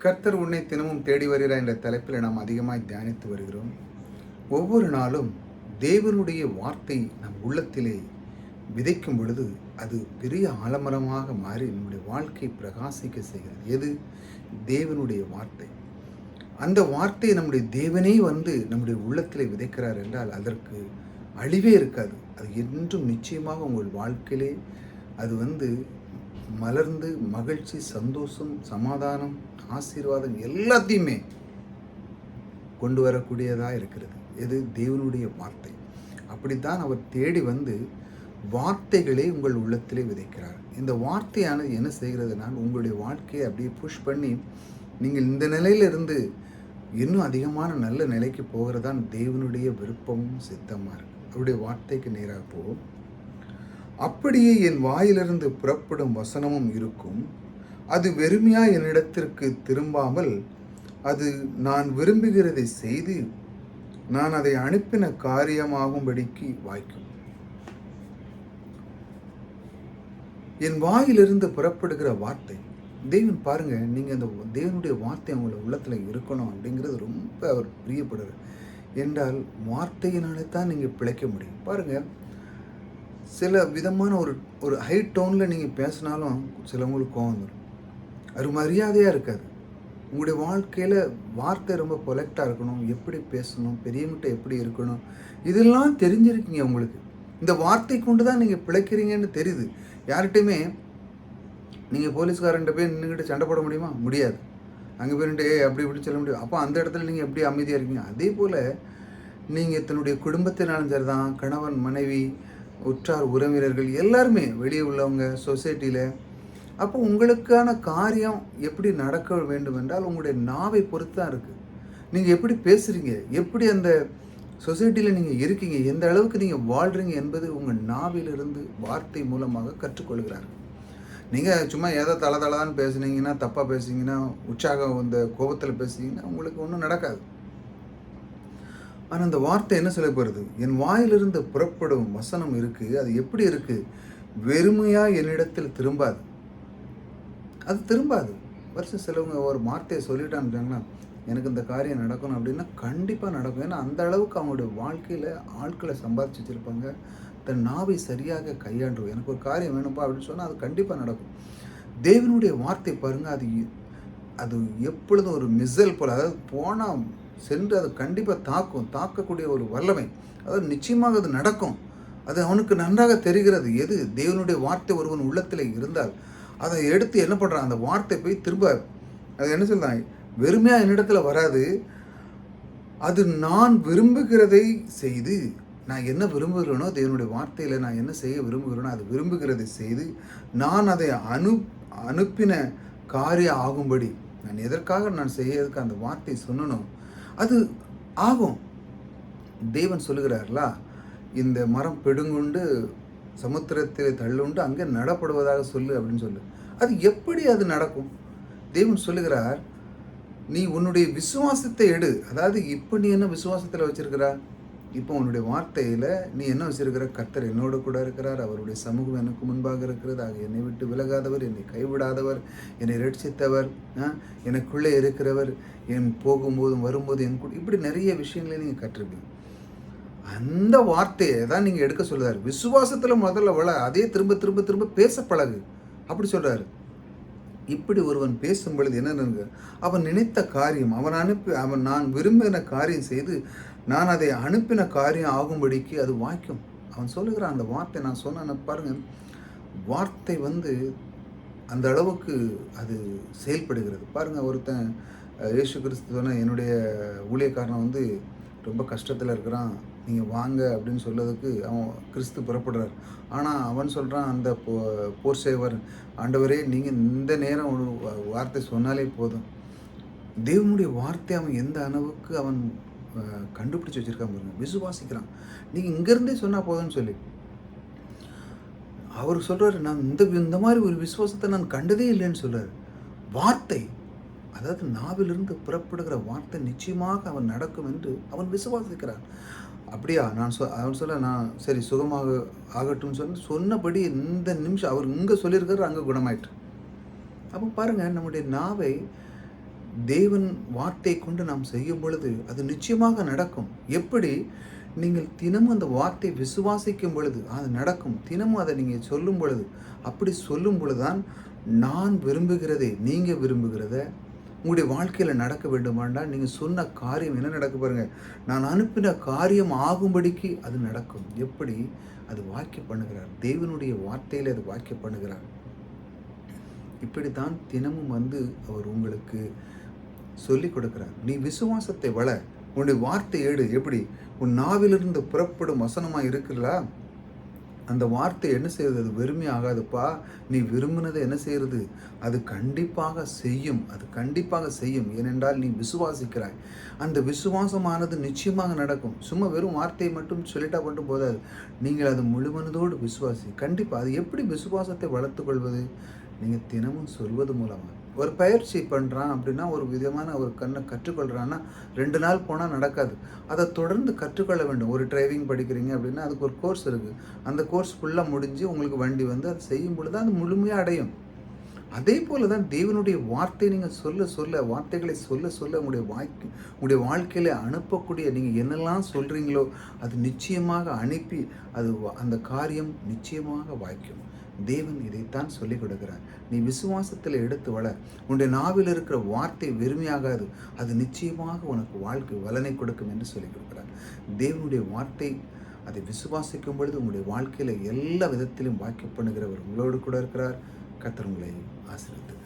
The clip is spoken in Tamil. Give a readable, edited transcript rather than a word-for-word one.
கர்த்தர் உன்னை தினமும் தேடி வருகிறார் என்ற தலைப்பில் நாம் அதிகமாக தியானித்து வருகிறோம். ஒவ்வொரு நாளும் தேவனுடைய வார்த்தை நம் உள்ளத்திலே விதைக்கும் பொழுது அது பெரிய ஆலமரமாக மாறி நம்முடைய வாழ்க்கை பிரகாசிக்க செய்கிறது. எது? தேவனுடைய வார்த்தை. அந்த வார்த்தையை நம்முடைய தேவனே வந்து நம்முடைய உள்ளத்திலே விதைக்கிறார் என்றால் அதற்கு அழிவே இருக்காது. அது என்றும் நிச்சயமாக உங்கள் வாழ்க்கையிலே அது மலர்ந்து மகிழ்ச்சி, சந்தோஷம், சமாதானம், ஆசீர்வாதம் எல்லாத்தையுமே கொண்டு வரக்கூடியதாக இருக்கிறது. இது தேவனுடைய வார்த்தை. அப்படித்தான் அவர் தேடி வந்து வார்த்தைகளை உங்கள் உள்ளத்திலே விதைக்கிறார். இந்த வார்த்தையானது என்ன செய்கிறதுனா உங்களுடைய வாழ்க்கையை அப்படியே புஷ் பண்ணி நீங்கள் இந்த நிலையிலிருந்து இன்னும் அதிகமான நல்ல நிலைக்கு போகிறதான் தேவனுடைய விருப்பமும் சித்தமாக இருக்குது. அவருடைய வார்த்தைக்கு நேராக போகும். அப்படியே என் வாயிலிருந்து புறப்படும் வசனமும் இருக்கும். அது வெறுமையாக என்னிடத்திற்கு திரும்பாமல் அது நான் விரும்புகிறதை செய்து நான் அதை அனுப்பின காரியமாகும்படிக்கு வாய்க்கும். என் வாயிலிருந்து புறப்படுகிற வார்த்தை தேவன் பாருங்க, நீங்கள் அந்த தேவனுடைய வார்த்தை உங்களை உள்ளத்தில் இருக்கணும் அப்படிங்கிறது ரொம்ப அவர் பிரியப்படுறார். என்றால் வார்த்தையினாலே தான் நீங்கள் பிழைக்க முடியும். பாருங்கள், சில விதமான ஒரு ஹை டோனில் நீங்கள் பேசினாலும் சிலவங்களுக்கு கோவம் வரும். அது மரியாதையாக இருக்காது. உங்களுடைய வாழ்க்கையில் வார்த்தை ரொம்ப பொலைக்டாக இருக்கணும், எப்படி பேசணும், பெரியவங்கிட்ட எப்படி இருக்கணும், இதெல்லாம் தெரிஞ்சிருக்கீங்க. உங்களுக்கு இந்த வார்த்தை கொண்டு தான் நீங்கள் பிழைக்கிறீங்கன்னு தெரியுது. யார்கிட்டையுமே நீங்கள் போலீஸ்காரன்ட்ட போய் நின்றுக்கிட்டு சண்டை போட முடியுமா? முடியாது. அங்கே போயிட்டு அப்படி இப்படி சொல்ல முடியும். அப்போ அந்த இடத்துல நீங்கள் எப்படி அமைதியாக இருக்கீங்க? அதே போல் நீங்கள் தன்னுடைய குடும்பத்தினாலும் சரி தான், கணவன், மனைவி, உற்றார் உறவினர்கள் எல்லாருமே, வெளியே உள்ளவங்க, சொசைட்டியில், அப்போ உங்களுக்கான காரியம் எப்படி நடக்க வேண்டும் என்றால் உங்களுடைய நாவை பொறுத்து தான் இருக்குது. நீங்கள் எப்படி பேசுகிறீங்க, எப்படி அந்த சொசைட்டியில் நீங்கள் இருக்கீங்க, எந்த அளவுக்கு நீங்கள் வாழ்கிறீங்க என்பது உங்கள் நாவிலிருந்து வார்த்தை மூலமாக கற்றுக்கொள்கிறார்கள். நீங்கள் சும்மா ஏதோ தளதளன்னு பேசுனீங்கன்னா, தப்பாக பேசுனீங்கன்னா, உற்சாகம் இந்த கோபத்தில் பேசுனீங்கன்னா உங்களுக்கு ஒன்றும் நடக்காது. ஆனால் அந்த வார்த்தை என்ன சொல்ல போகிறது? என் வாயிலிருந்து புறப்படும் வசனம் இருக்குது. அது எப்படி இருக்குது? வெறுமையாக என்னிடத்தில் திரும்பாது. அது திரும்பாது. வருஷம் சிலவங்க ஒரு வார்த்தையை சொல்லிட்டாங்கன்னா எனக்கு இந்த காரியம் நடக்கணும் அப்படின்னா கண்டிப்பாக நடக்கும். ஏன்னா அந்த அளவுக்கு அவங்களுடைய வாழ்க்கையில் ஆட்களை சம்பாதிச்சு வச்சுருப்பாங்க. தன் நாவை சரியாக கையாண்டு எனக்கு ஒரு காரியம் வேணும்ப்பா அப்படின்னு சொன்னால் அது கண்டிப்பாக நடக்கும். தேவனுடைய வார்த்தை பாருங்கள், அது எப்பொழுதும் ஒரு மிசல் போல், அதாவது போனால் சென்று அது கண்டிப்பாக தாக்கக்கூடிய ஒரு வல்லமை. அதாவது நிச்சயமாக அது நடக்கும். அது அவனுக்கு நன்றாக தெரிகிறது. எது? தேவனுடைய வார்த்தை ஒருவன் உள்ளத்தில் இருந்தால் அதை எடுத்து என்ன பண்ணுறான், அந்த வார்த்தை போய் திரும்ப அது என்ன சொல்கிறான், வெறுமையாக என்னிடத்தில் வராது. அது நான் விரும்புகிறதை செய்து, நான் என்ன விரும்புகிறேனோ தேவனுடைய வார்த்தையில் நான் என்ன செய்ய விரும்புகிறேனோ அது விரும்புகிறதை செய்து நான் அதை அனுப்பின காரியம் ஆகும்படி நான் எதற்காக நான் செய்யறதுக்கு அந்த வார்த்தை சொல்லணும், அது ஆகும். தேவன் சொல்லுகிறார்களா, இந்த மரம் பெடுங்குண்டு சமுத்திரத்தில் தள்ளுண்டு அங்கே நடப்படுவதாக சொல்லு அப்படின்னு சொல்லு. அது எப்படி அது நடக்கும்? தேவன் சொல்லுகிறார், நீ உன்னுடைய விசுவாசத்தை எடு. அதாவது இப்போ நீ என்ன விசுவாசத்தில் வச்சிருக்கிறா? இப்போ உன்னுடைய வார்த்தையில் நீ என்ன வச்சிருக்கிற? கர்த்தர் என்னோடு கூட இருக்கிறார், அவருடைய சமூகம் எனக்கு முன்பாக இருக்கிறது, ஆக என்னை விட்டு விலகாதவர், என்னை கைவிடாதவர், என்னை ரட்சித்தவர், எனக்குள்ளே இருக்கிறவர், என் போகும்போதும் வரும்போது என் கூட, இப்படி நிறைய விஷயங்களை நீங்கள் கற்றுப்பீங்க. அந்த வார்த்தையை தான் நீங்கள் எடுக்க சொல்லுறாரு. விசுவாசத்தில் முதல்ல அதே திரும்ப திரும்ப திரும்ப பேச பழகு அப்படி சொல்கிறாரு. இப்படி ஒருவன் பேசும் பொழுது என்னென்னு, அவன் நினைத்த காரியம், அவன் நான் விரும்பின காரியம் செய்து நான் அதை அனுப்பின காரியம் ஆகும்படிக்கு அது வாய்க்கும். அவன் சொல்லுகிறான். அந்த வார்த்தை நான் சொன்ன பாருங்கள், வார்த்தை அந்த அளவுக்கு அது செயல்படுகிறது. பாருங்கள், ஒருத்தன் இயேசு கிறிஸ்து சொன்ன என்னுடைய ஊழியக்காரனை ரொம்ப கஷ்டத்தில் இருக்கிறான், நீங்கள் வாங்க அப்படின்னு சொல்லதுக்கு அவன் கிறிஸ்து புறப்படுறார். ஆனால் அவன் சொல்கிறான், அந்த போர் சேவர், ஆண்டவரே நீங்கள் இந்த நேரம் ஒரு வார்த்தை சொன்னாலே போதும். தேவனுடைய வார்த்தை அவன் எந்த அளவுக்கு அவன் கண்டுபிடிச்சி வச்சுருக்கான் பாருங்க. விசுவாசிக்கிறான். நீங்கள் இங்கேருந்தே சொன்னால் போதும்னு சொல்லி அவர் சொல்கிறாரு, நான் இந்த மாதிரி ஒரு விசுவாசத்தை நான் கண்டதே இல்லைன்னு சொல்கிறார். வார்த்தை, அதாவது நாவிலிருந்து புறப்படுகிற வார்த்தை நிச்சயமாக அவன் நடக்கும் என்று அவன் விசுவாசிக்கிறான். அப்படியா? அவன் சொல்ல, நான் சரி சுகமாக ஆகட்டும்னு சொன்னபடி இந்த நிமிஷம் அவர் இங்கே சொல்லியிருக்காரு, அங்கே குணமாயிட்டு. அப்போ பாருங்கள், நம்முடைய நாவை தேவன் வார்த்தை கொண்டு நாம் செய்யும் பொழுது அது நிச்சயமாக நடக்கும். எப்படி? நீங்கள் தினமும் அந்த வார்த்தை விசுவாசிக்கும் பொழுது அது நடக்கும். தினமும் அதை நீங்கள் சொல்லும் பொழுது, அப்படி சொல்லும் பொழுது தான் நான் விரும்புகிறதை நீங்கள் விரும்புகிறத உங்களுடைய வாழ்க்கையில் நடக்க வேண்டுமானால் நீங்கள் சொன்ன காரியம் என்ன நடக்க பாருங்க. நான் அனுப்பின காரியம் ஆகும்படிக்கு அது நடக்கும். எப்படி? அது வாக்கியம் பண்ணுகிறார். தேவனுடைய வார்த்தையில் அது வாக்கியம் பண்ணுகிறார். இப்படித்தான் தினமும் அவர் உங்களுக்கு சொல்லிக் கொடுக்கிறார். நீ விசுவாசத்தை வள, உன்னுடைய வார்த்தை ஏடு. எப்படி? உன் நாவிலிருந்து புறப்படும் வசனமாக இருக்கிறதா, அந்த வார்த்தை என்ன செய்யுது? அது வெறுமை ஆகாதுப்பா. நீ விரும்பினதை என்ன செய்கிறது? அது கண்டிப்பாக செய்யும். அது கண்டிப்பாக செய்யும். ஏனென்றால் நீ விசுவாசிக்கிறாய். அந்த விசுவாசமானது நிச்சயமாக நடக்கும். சும்மா வெறும் வார்த்தையை மட்டும் சொல்லிட்டா மட்டும் போதாது. நீங்கள் அது முழுமனதோடு விசுவாசி. கண்டிப்பாக அது எப்படி விசுவாசத்தை வளர்த்துக்கொள்வது? நீங்கள் தினமும் சொல்வது மூலமாக. ஒரு பயிற்சி பண்ணுறான் அப்படின்னா, ஒரு விதமான ஒரு கற்றுக்கொள்கிறான்னா 2 நாள் போனால் நடக்காது. அதை தொடர்ந்து கற்றுக்கொள்ள வேண்டும். ஒரு டிரைவிங் படிக்கிறீங்க அப்படின்னா அதுக்கு ஒரு கோர்ஸ் இருக்குது. அந்த கோர்ஸ் ஃபுல்லாக முடிஞ்சு உங்களுக்கு வண்டி அது செய்யும் பொழுது அது முழுமையாக அடையும். அதே போல தான் தேவனுடைய வார்த்தை நீங்கள் சொல்ல வார்த்தைகளை சொல்ல உங்களுடைய வாழ்க்கையில் அனுப்பக்கூடிய நீங்கள் என்னெல்லாம் சொல்கிறீங்களோ அது நிச்சயமாக அனுப்பி அந்த காரியம் நிச்சயமாக வாய்க்கும். தேவன் இதைத்தான் சொல்லிக் கொடுக்கிறார். நீ விசுவாசத்தில் எடுத்து வள. உன்னுடைய நாவில் இருக்கிற வார்த்தை வெறுமையாகாது. அது நிச்சயமாக உனக்கு வாழ்க்கை வலனை கொடுக்கும் என்று சொல்லிக் கொடுக்கிறார். தேவனுடைய வார்த்தை அதை விசுவாசிக்கும் பொழுது உங்களுடைய வாழ்க்கையில் எல்லா விதத்திலும் வாக்கியம் பண்ணுகிறவர் உங்களோடு கூட இருக்கிறார். கர்த்தர் உங்களை ஆசீர்வதிப்பார்.